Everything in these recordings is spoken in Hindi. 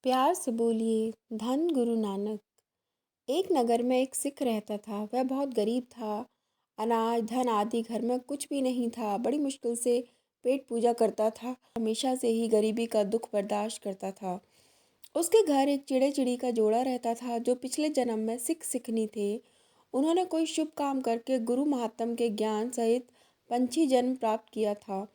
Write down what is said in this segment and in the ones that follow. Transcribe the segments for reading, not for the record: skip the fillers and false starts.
प्यार से बोलिए धन गुरु नानक। एक नगर में एक सिख रहता था। वह बहुत गरीब था। अनाज धन आदि घर में कुछ भी नहीं था। बड़ी मुश्किल से पेट पूजा करता था। हमेशा से ही गरीबी का दुख बर्दाश्त करता था। उसके घर एक चिड़े चिड़ी का जोड़ा रहता था जो पिछले जन्म में सिख सिखनी थे। उन्होंने कोई शुभ काम करके गुरु महात्म के ज्ञान सहित पंछी जन्म प्राप्त किया था।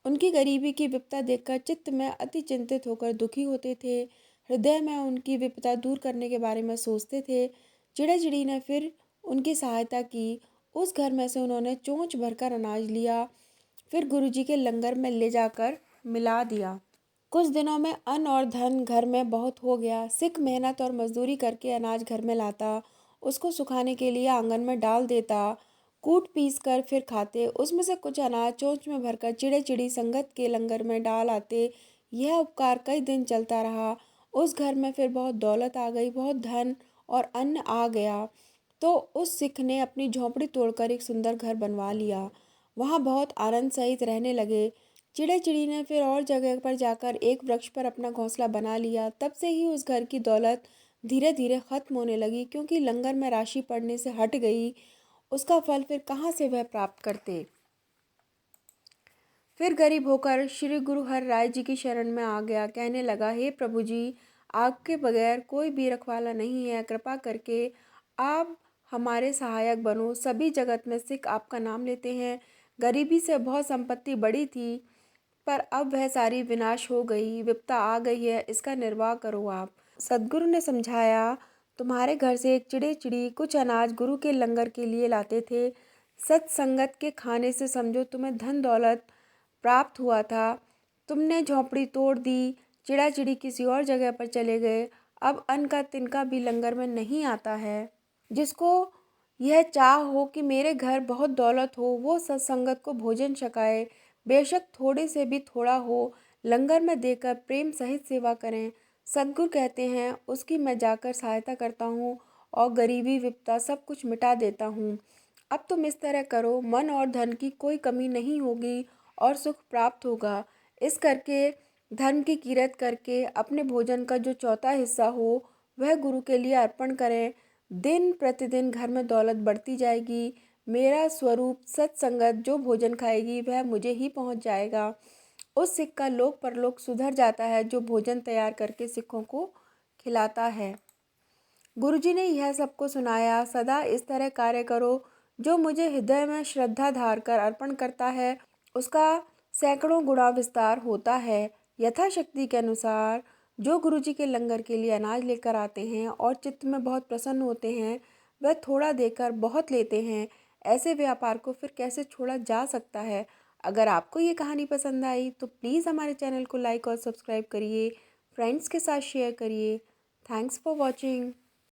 उनकी गरीबी की विपदा देखकर चित्त में अति चिंतित होकर दुखी होते थे। हृदय में उनकी विपदा दूर करने के बारे में सोचते थे। चिड़ै चिड़ी ने फिर उनकी सहायता की। उस घर में से उन्होंने चोंच भरकर अनाज लिया, फिर गुरुजी के लंगर में ले जाकर मिला दिया। कुछ दिनों में अन्न और धन घर में बहुत हो गया। सिख मेहनत और मजदूरी करके अनाज घर में लाता, उसको सुखाने के लिए आंगन में डाल देता, कूट पीस कर फिर खाते। उसमें से कुछ अनाज चोंच में भरकर चिड़ै चिड़ी संगत के लंगर में डाल आते। यह उपकार कई दिन चलता रहा। उस घर में फिर बहुत दौलत आ गई, बहुत धन और अन्न आ गया। तो उस सिख ने अपनी झोंपड़ी तोड़कर एक सुंदर घर बनवा लिया। वहाँ बहुत आनंद सहित रहने लगे। चिड़ै चिड़ी ने फिर और जगह पर जाकर एक वृक्ष पर अपना घोंसला बना लिया। तब से ही उस घर की दौलत धीरे धीरे खत्म होने लगी, क्योंकि लंगर में राशि पड़ने से हट गई। उसका फल फिर कहाँ से वह प्राप्त करते। फिर गरीब होकर श्री गुरु हर राय जी की शरण में आ गया। कहने लगा, हे प्रभु जी, आपके बगैर कोई भी रखवाला नहीं है। कृपा करके आप हमारे सहायक बनो। सभी जगत में सिख आपका नाम लेते हैं। गरीबी से बहुत संपत्ति बड़ी थी, पर अब वह सारी विनाश हो गई। विपदा आ गई है, इसका निर्वाह करो आप। सदगुरु ने समझाया, तुम्हारे घर से एक चिड़ै चिड़ी कुछ अनाज गुरु के लंगर के लिए लाते थे। सत्संगत के खाने से समझो तुम्हें धन दौलत प्राप्त हुआ था। तुमने झोंपड़ी तोड़ दी, चिड़ा चिड़ी किसी और जगह पर चले गए। अब अन्न का तिनका भी लंगर में नहीं आता है। जिसको यह चाह हो कि मेरे घर बहुत दौलत हो, वो सत्संगत को भोजन छकाए, बेशक थोड़े से भी थोड़ा हो, लंगर में देकर प्रेम सहित सेवा करें। सदगुरु कहते हैं, उसकी मैं जाकर सहायता करता हूँ और गरीबी विपदा सब कुछ मिटा देता हूँ। अब तुम इस तरह करो, मन और धन की कोई कमी नहीं होगी और सुख प्राप्त होगा। इस करके धन की किरत करके अपने भोजन का जो चौथा हिस्सा हो वह गुरु के लिए अर्पण करें। दिन प्रतिदिन घर में दौलत बढ़ती जाएगी। मेरा स्वरूप सत्संगत जो भोजन खाएगी वह मुझे ही पहुंच जाएगा। उस सिख का लोक परलोक सुधर जाता है जो भोजन तैयार करके सिखों को खिलाता है। गुरुजी ने यह सबको सुनाया, सदा इस तरह कार्य करो। जो मुझे हृदय में श्रद्धा धार कर अर्पण करता है उसका सैकड़ों गुणा विस्तार होता है। यथाशक्ति के अनुसार जो गुरुजी के लंगर के लिए अनाज लेकर आते हैं और चित्त में बहुत प्रसन्न होते हैं, वह थोड़ा देकर बहुत लेते हैं। ऐसे व्यापार को फिर कैसे छोड़ा जा सकता है। अगर आपको ये कहानी पसंद आई तो प्लीज़ हमारे चैनल को लाइक और सब्सक्राइब करिए, फ्रेंड्स के साथ शेयर करिए। Thanks for watching.